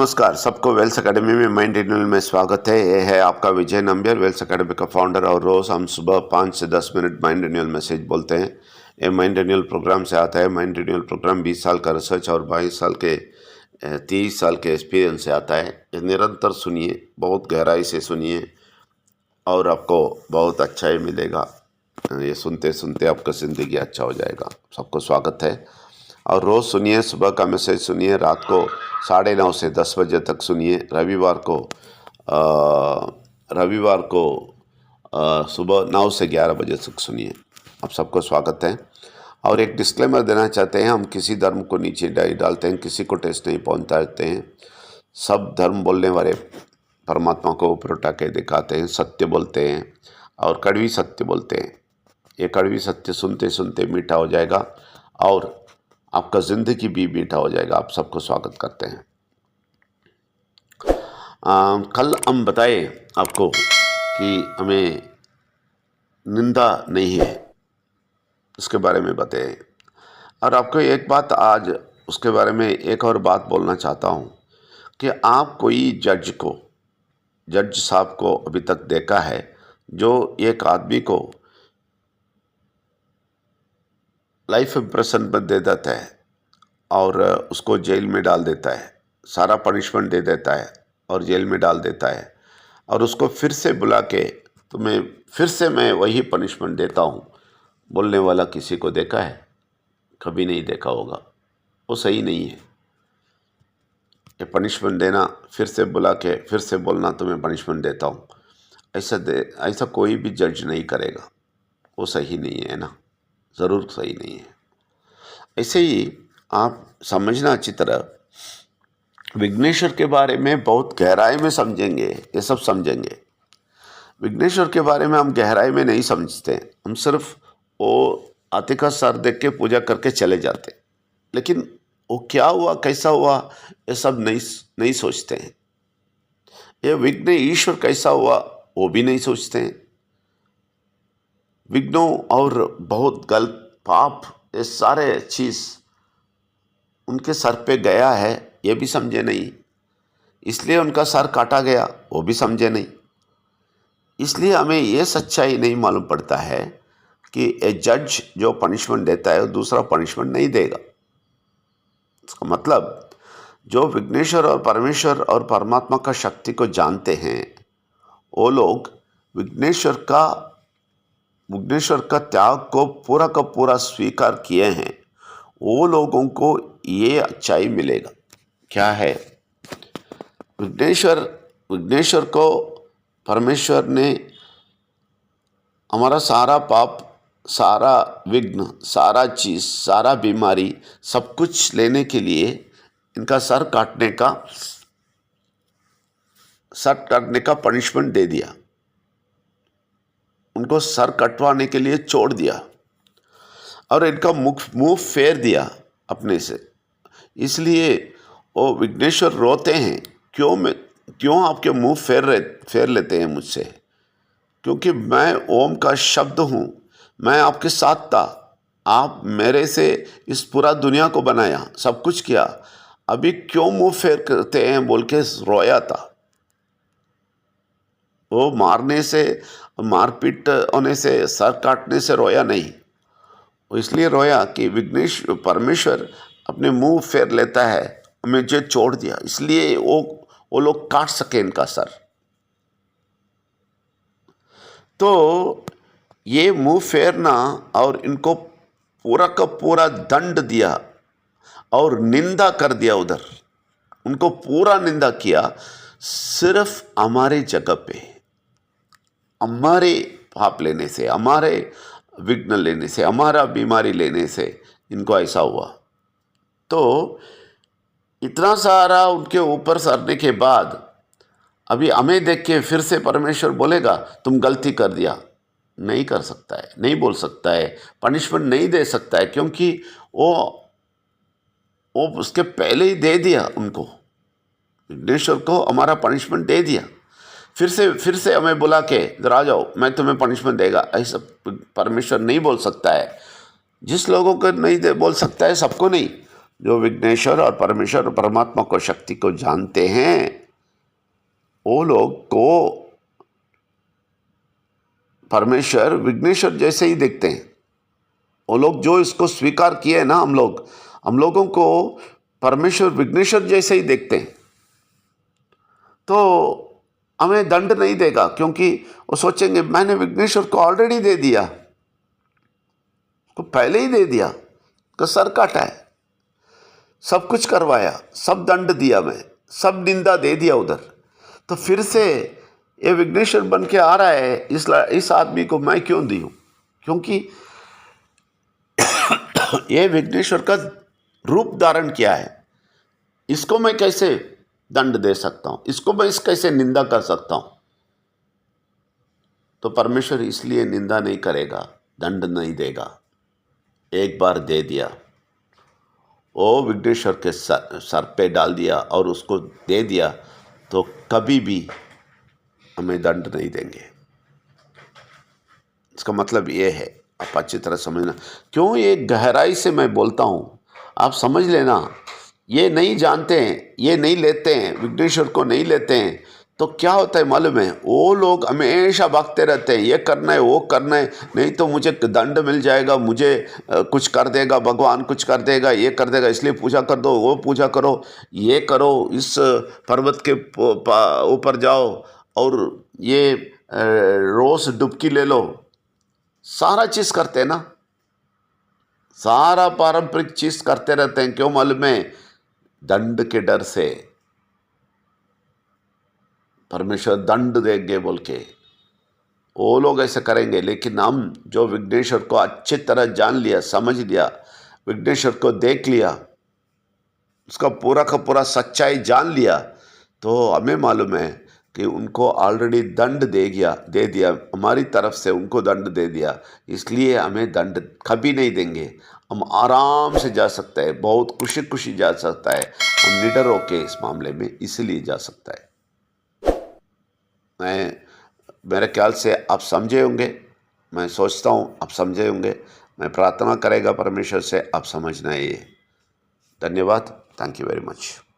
नमस्कार सबको Wales academy में माइंड रिन्यूअल में स्वागत है। ये है आपका विजय नंबियर, वेल्स एकेडमी का फाउंडर। और रोज़ हम सुबह 5 से 10 मिनट माइंड रिन्यूअल मैसेज बोलते हैं। ये माइंड रिन्यूअल प्रोग्राम से आता है। माइंड रिन्यूअल प्रोग्राम 20 साल का रिसर्च और 22 साल के 30 साल के एक्सपीरियंस से आता है। ये निरंतर सुनिए, बहुत गहराई से सुनिए और आपको बहुत अच्छा ही मिलेगा। ये सुनते सुनते आपका ज़िंदगी अच्छा हो जाएगा। सबको स्वागत है और रोज़ सुनिए, सुबह का मैसेज सुनिए, रात को 9:30 से 10 बजे तक सुनिए, रविवार को सुबह 9 से 11 बजे तक सुनिए। आप सबको स्वागत है। और एक डिस्क्लेमर देना चाहते हैं, हम किसी धर्म को नीचे नहीं डालते हैं, किसी को टेस्ट नहीं पहुंचाते हैं। सब धर्म बोलने वाले परमात्मा को ऊपर उठा के दिखाते हैं, सत्य बोलते हैं और कड़वी सत्य बोलते हैं। ये कड़वी सत्य सुनते सुनते मीठा हो जाएगा और आपका ज़िंदगी भी मीठा हो जाएगा। आप सबको स्वागत करते हैं। कल हम बताए आपको कि हमें निंदा नहीं है, उसके बारे में बताए। और आपको एक बात आज उसके बारे में एक और बात बोलना चाहता हूँ कि आप कोई जज साहब को अभी तक देखा है जो एक आदमी को लाइफ इम्प्रेशन पर दे देता है और उसको जेल में डाल देता है, सारा पनिशमेंट दे देता है और जेल में डाल देता है और उसको फिर से बुला के तुम्हें फिर से मैं वही पनिशमेंट देता हूँ बोलने वाला किसी को देखा है? कभी नहीं देखा होगा। वो सही नहीं है। ये पनिशमेंट देना, फिर से बुला के फिर से बोलना तुम्हें पनिशमेंट देता हूँ, ऐसा कोई भी जज नहीं करेगा। वो सही नहीं है ना, ज़रूर सही नहीं है। ऐसे ही आप समझना अच्छी तरह, विघ्नेश्वर के बारे में बहुत गहराई में समझेंगे, ये सब समझेंगे। विघ्नेश्वर के बारे में हम गहराई में नहीं समझते, हम सिर्फ वो आतिका सर देख के पूजा करके चले जाते, लेकिन वो क्या हुआ, कैसा हुआ, ये सब नहीं सोचते हैं। ये विघ्न ईश्वर कैसा हुआ वो भी नहीं सोचते हैं। विघ्नों और बहुत गलत पाप, ये सारे चीज़ उनके सर पे गया है, ये भी समझे नहीं। इसलिए उनका सर काटा गया, वो भी समझे नहीं। इसलिए हमें ये सच्चाई नहीं मालूम पड़ता है कि ए जज जो पनिशमेंट देता है वो दूसरा पनिशमेंट नहीं देगा। इसका मतलब जो विघ्नेश्वर और परमेश्वर और परमात्मा का शक्ति को जानते हैं, वो लोग विघ्नेश्वर का त्याग को पूरा का पूरा स्वीकार किए हैं, वो लोगों को ये अच्छाई मिलेगा। क्या है? विघ्नेश्वर को परमेश्वर ने हमारा सारा पाप, सारा विघ्न, सारा चीज़, सारा बीमारी, सब कुछ लेने के लिए इनका सर काटने का पनिशमेंट दे दिया। उनको सर कटवाने के लिए छोड़ दिया और इनका मुंह फेर दिया अपने से। इसलिए वो विघ्नेश्वर रोते हैं, क्यों आपके मुंह फेर लेते हैं मुझसे? क्योंकि मैं ओम का शब्द हूँ, मैं आपके साथ था, आप मेरे से इस पूरा दुनिया को बनाया, सब कुछ किया, अभी क्यों मुंह फेर करते हैं बोल के रोया था। वो मारने से, मारपीट होने से, सर काटने से रोया नहीं। वो इसलिए रोया कि परमेश्वर अपने मुंह फेर लेता है, मुझे छोड़ दिया, इसलिए वो लोग काट सके इनका सर। तो ये मुंह फेरना और इनको पूरा का पूरा दंड दिया और निंदा कर दिया, उधर उनको पूरा निंदा किया, सिर्फ हमारे जगह पे, हमारे पाप लेने से, हमारे विघ्न लेने से, हमारा बीमारी लेने से इनको ऐसा हुआ। तो इतना सारा उनके ऊपर सरने के बाद अभी हमें देख के फिर से परमेश्वर बोलेगा तुम गलती कर दिया? नहीं कर सकता है, नहीं बोल सकता है, पनिशमेंट नहीं दे सकता है, क्योंकि वो उसके पहले ही दे दिया उनको। विघ्नेश्वर को हमारा पनिशमेंट दे दिया, फिर से हमें बुला के इधर आ जाओ, मैं तुम्हें पनिशमेंट देगा, ऐसा परमेश्वर नहीं बोल सकता है। जिस लोगों को नहीं बोल सकता है, सबको नहीं, जो विघ्नेश्वर और परमेश्वर और परमात्मा को शक्ति को जानते हैं वो लोग को परमेश्वर विघ्नेश्वर जैसे ही देखते हैं। वो लोग जो इसको स्वीकार किए ना हम लोगों को परमेश्वर विघ्नेश्वर जैसे ही देखते हैं, तो हमें दंड नहीं देगा, क्योंकि वो सोचेंगे मैंने विघ्नेश्वर को ऑलरेडी दे दिया, को पहले ही दे दिया, का सर काटा है, सब कुछ करवाया, सब दंड दिया, मैं सब निंदा दे दिया उधर, तो फिर से ये विघ्नेश्वर बन के आ रहा है, इस आदमी को मैं क्यों दी हूँ? क्योंकि ये विघ्नेश्वर का रूप धारण किया है, इसको मैं कैसे दंड दे सकता हूँ, इसको मैं कैसे निंदा कर सकता हूँ? तो परमेश्वर इसलिए निंदा नहीं करेगा, दंड नहीं देगा। एक बार दे दिया, वो विघ्नेश्वर के सर पे डाल दिया और उसको दे दिया, तो कभी भी हमें दंड नहीं देंगे। इसका मतलब ये है, आप अच्छी तरह समझना। क्यों ये गहराई से मैं बोलता हूँ, आप समझ लेना। ये नहीं जानते हैं, ये नहीं लेते हैं, विघ्नेश्वर को नहीं लेते हैं, तो क्या होता है मालूम है? वो लोग हमेशा भागते रहते हैं, ये करना है वो करना है, नहीं तो मुझे दंड मिल जाएगा, मुझे कुछ कर देगा भगवान, कुछ कर देगा, ये कर देगा, इसलिए पूजा कर दो, वो पूजा करो, ये करो, इस पर्वत के ऊपर जाओ और ये रोज डुबकी ले लो। सारा चीज़ करते हैं ना, सारा पारंपरिक चीज़ करते रहते हैं। क्यों मालूम है? दंड के डर से, परमेश्वर दंड देंगे बोल के वो लोग ऐसे करेंगे। लेकिन हम जो विघ्नेश्वर को अच्छी तरह जान लिया, समझ लिया, विघ्नेश्वर को देख लिया, उसका पूरा का पूरा सच्चाई जान लिया, तो हमें मालूम है कि उनको ऑलरेडी दंड दे दिया, हमारी तरफ से उनको दंड दे दिया, इसलिए हमें दंड कभी नहीं देंगे। हम आराम से जा सकते हैं, बहुत खुशी खुशी जा सकता है, हम निडर होके इस मामले में इसलिए जा सकता है। मेरे ख्याल से आप समझे होंगे, मैं सोचता हूँ आप समझे होंगे। मैं प्रार्थना करेगा परमेश्वर से आप समझना ये। धन्यवाद। Thank you very much.